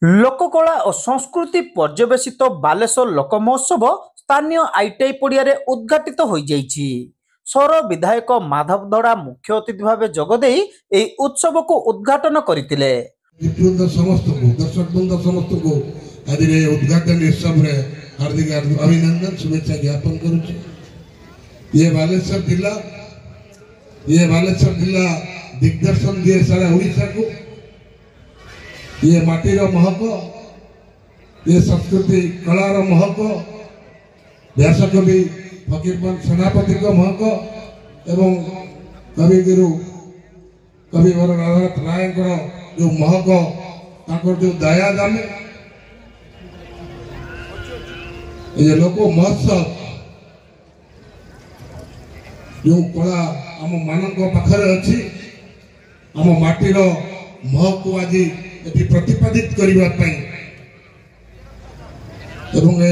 लोककला और संस्कृति पर्यवेसित बालेश्वर लोक महोत्सव स्थानीय आईटीआई पड़िया उद्घाटित हो जाइछि। सौर विधायक माधव दड़ा मुख्य अतिथि भाव जोगदे यह उत्सव को उद्घाटन करथिले। उद्घाटन उत्सव में हार्दिक अभिनंदन शुभेच्छा ज्ञापन करुछु। ये बालेश्वर जिला दिग्दर्शन दिए सारा ओडिशा को। ये माटीर महक, ये संस्कृति कलार महक, व्यासकवि फकीरमोहन सेनापति महक एवं कविगुरु कविवर राधानाथ राय जो महक जो दया दामे ये लोक महोत्सव जो कला आम मान पाखे अच्छी आम माटीर महक को आज ये प्रतिपादित करने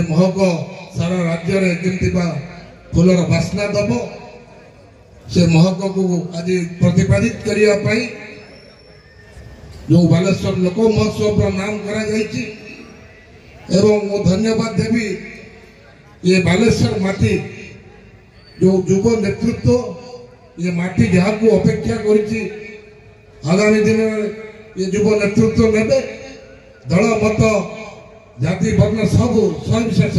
महक सारा राज्य में फूलर बास्ना दब से महक को आज प्रतिपादित करने जो बालेश्वर लोक महोत्सव नाम करा जायछि। एवं वो धन्यवाद देवी ये बालेश्वर माटी जो युव नेतृत्व ये माटी जहाँ को अपेक्षा करी आगामी दिन में ये युव नेतृत्व ने दल मत जाति वर्ण सब सविशेष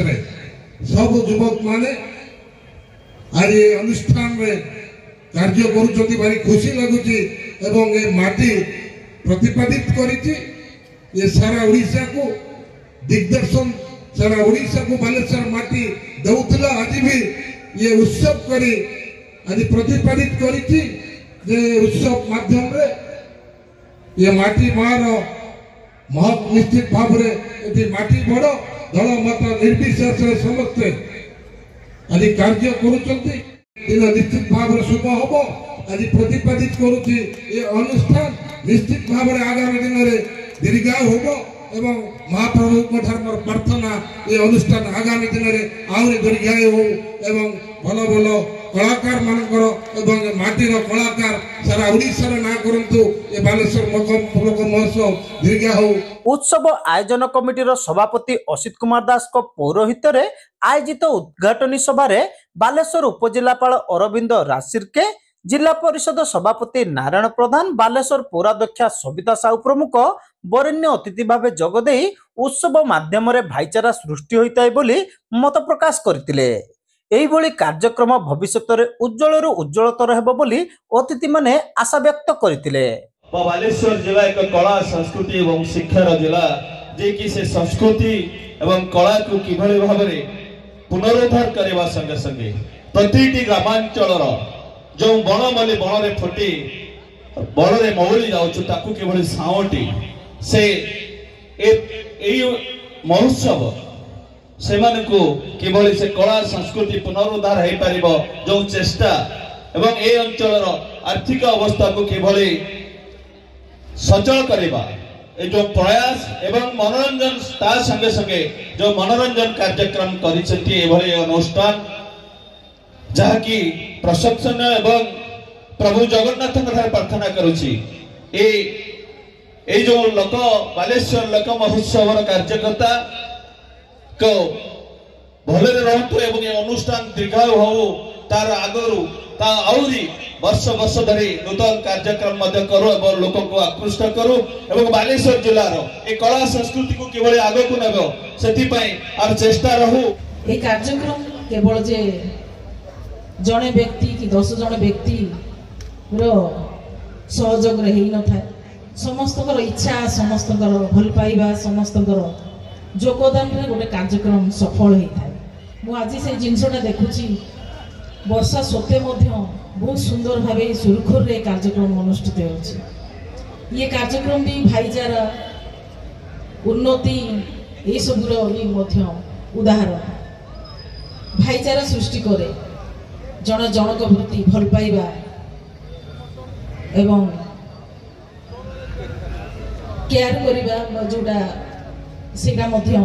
सब युवक माने आज ये अनुष्ठान में कार्य करुछंती भारी खुशी लगुच। एवं ये माटी प्रतिपादित करी ये सारा ओडिशा को दिग्दर्शन सारा ओडिशा को बालेश्वर माटी दउतला आज भी ये उत्सव करी आज प्रतिपादित करी उत्सव माध्यम रे ये माटी मार महक निश्चित भाव में माटी बड़ दल मत निर्विशेष समस्ते आज कार्य करुछंती दिन निश्चित भाव में शुभ हम आज प्रतिपादित करुच्ची ये अनुष्ठान निश्चित भाव में आगामी दिन में दीर्घायु हम एवं महाप्रभु प्रार्थना ये अनुष्ठान आगामी दिन में आहरी दीर्घायु हो एवं भल भल कलाकार मानकर एवं माटीर कलाकार सारा ओडिशा ना करंतु ये बालेश्वर लोक महोत्सव दीर्घायु हो। उत्सव आयोजन कमिटीर सभापति असित कुमार दास को पौरोहित्य रे आयोजित उद्घाटनी सभा बालेश्वर उपजिलापाल अरविंद राशिर्के, जिला परिषद सभापति नारायण प्रधान, बालेश्वर पौराध्यक्षा सविता साहू प्रमुख वरेण्य अतिथि भाव जोगदे उत्सव माध्यम भाईचारा सृष्टि होइताय बोली मत प्रकाश करथिले। एही बोली कार्यक्रम भविष्यत रे उज्जवल उज्जवलतर हेबो बोली अतिथि माने आशा व्यक्त करथिले। बालेश्वर जिला एक कला संस्कृति एवं शिक्षार जिला जे कि से संस्कृति एवं कला को किभली भाव में पुनरुद्धार करने संगे संगे प्रति ग्रामांचल जो बनमली बन रे फुटी बन रे मौली जाउछु ताकू किभली सावटी से महोत्सव से मानकु किभली से कला संस्कृति पुनरुद्धार हो पारिबो जो चेष्टा एवं ए अंचलर आर्थिक अवस्था को किभली सचल करबा ए जो प्रयास एवं मनोरंजन ता संगे संगे जो मनोरंजन कार्यक्रम करिसेंती एभली अनुष्ठान जहा कि प्रशंसनीय एवं प्रभु जगन्नाथ कथा प्रार्थना करुछि ए जो लोक बालेश्वर लोक महोत्सव कार्यकर्ता को भले रहतु एवं ये अनुष्ठान दीर्घायु हो तार आगरु ता आउरी वर्ष वर्ष धरी नूतन कार्यक्रम मध्य करू एवं लोक को आकृष्ट करू एवं बालेश्वर जिलार ए कला संस्कृति को केवल आगे को नेबो सेति पई आर चेष्टा रहू। ए कार्यक्रम केवल जे जने व्यक्ति कि 10 जन व्यक्ति रो सहयोग रे हेई न थाए, समस्तकर इच्छा समस्तकर भल पाइबा समस्तकर योगदान रे गोटे कार्यक्रम सफल होई थाए। मु आज से जिनसटा देखुची वर्षा सत्वे मध्य बहुत सुंदर भावे सुरखुर रे कार्यक्रम अनुष्ठित होछि। ये कार्यक्रम भी भाईचारा उन्नति ये सबुर भी मध्य उदाहरण भाईचारा सृष्टि करे जन जनक वृत्ति भल पाइबा एवं केयर करिबा जोटा सेटा मध्य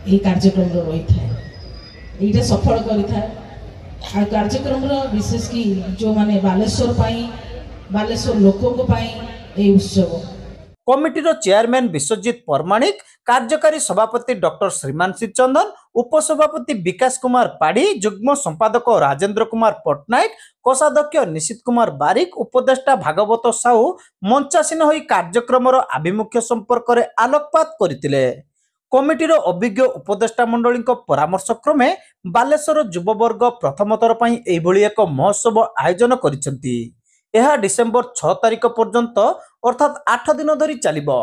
ए कार्यक्रम रही थाए एटा सफल करि थाए। आ कार्यक्रम विशेष कि जो माने बालेश्वर पाई बालेश्वर लोकों को पाई ए उत्सव कमिटीर चेयरमैन विश्वजित परमाणिक, कार्यकारी सभापति डॉक्टर श्रीमान श्रीचंदन, उपसभापति विकास कुमार पाड़ी, जुग्म संपादक राजेंद्र कुमार पट्टनायक, कोषाध्यक्ष निशित कुमार बारिक, उपदेष्टा भागवत साहू मंचासीन होई कार्यक्रमर आभिमुख्य संपर्क में आलोकपात करथिले। कमिटीर अभिज्ञ उपदेष्टा मंडली परामर्श क्रमे बालेश्वर युववर्ग प्रथम थर पई एभली एक महोत्सव आयोजन करिसेंती। यह डिसेम्बर 6 तारिख पर्यंत अर्थात 8 दिन धरी चलिबो।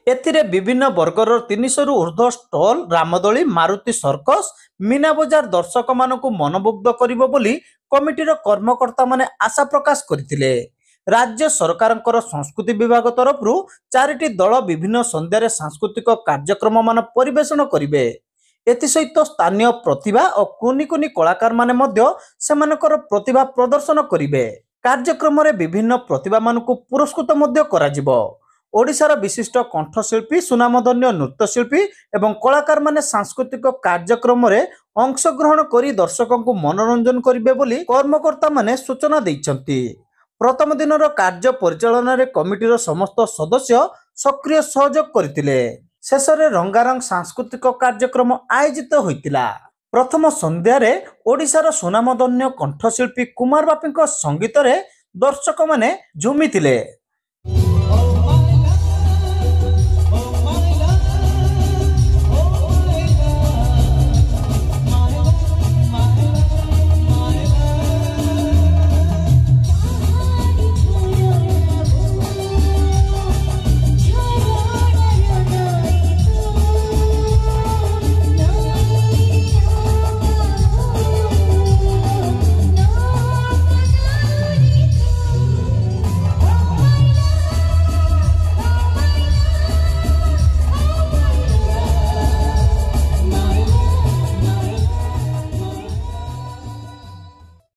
एथिरे विभिन्न वर्गर 300 रु ऊर्ध्व स्टॉल, रामदोली, मारुति सर्कस, मीना बजार दर्शक मानकु मनमुग्ध करिबो बोली कमिटीर कर्मकर्ता माने आशा प्रकाश करथिले। राज्य सरकारंकर संस्कृति विभाग तरफ 4टी दल विभिन्न संध्यारे सांस्कृतिक कार्यक्रम मान परिवेषण करिवे। एथिसहित स्थानीय प्रतिभा और कुनी कुनी कलाकार माने मध्य सेमानकर प्रतिभा प्रदर्शन करिवे। कार्यक्रम रे विभिन्न प्रतिभा मानकु पुरस्कृत मध्य कराजिबो। ओडिशार विशिष्ट कंठशिल्पी, सुनामधन्य नृत्यशिल्पी एवं कलाकार माने सांस्कृतिक कार्यक्रम रे अंशग्रहण करी दर्शकों को मनोरंजन करिवे बोली कर्मकर्ता माने सूचना दैछंती। प्रथम दिनर कार्य परिचालन रे कमिटीर समस्त सदस्य सक्रिय सहयोग करथिले। शेषरे रंगारंग सांस्कृतिक कार्यक्रम आयोजित होइतिला। प्रथम संध्यारे ओडिशार सुनामधन्य कंठशिल्पी कुमार बापी संगीत रे दर्शक माने झुमिथिले।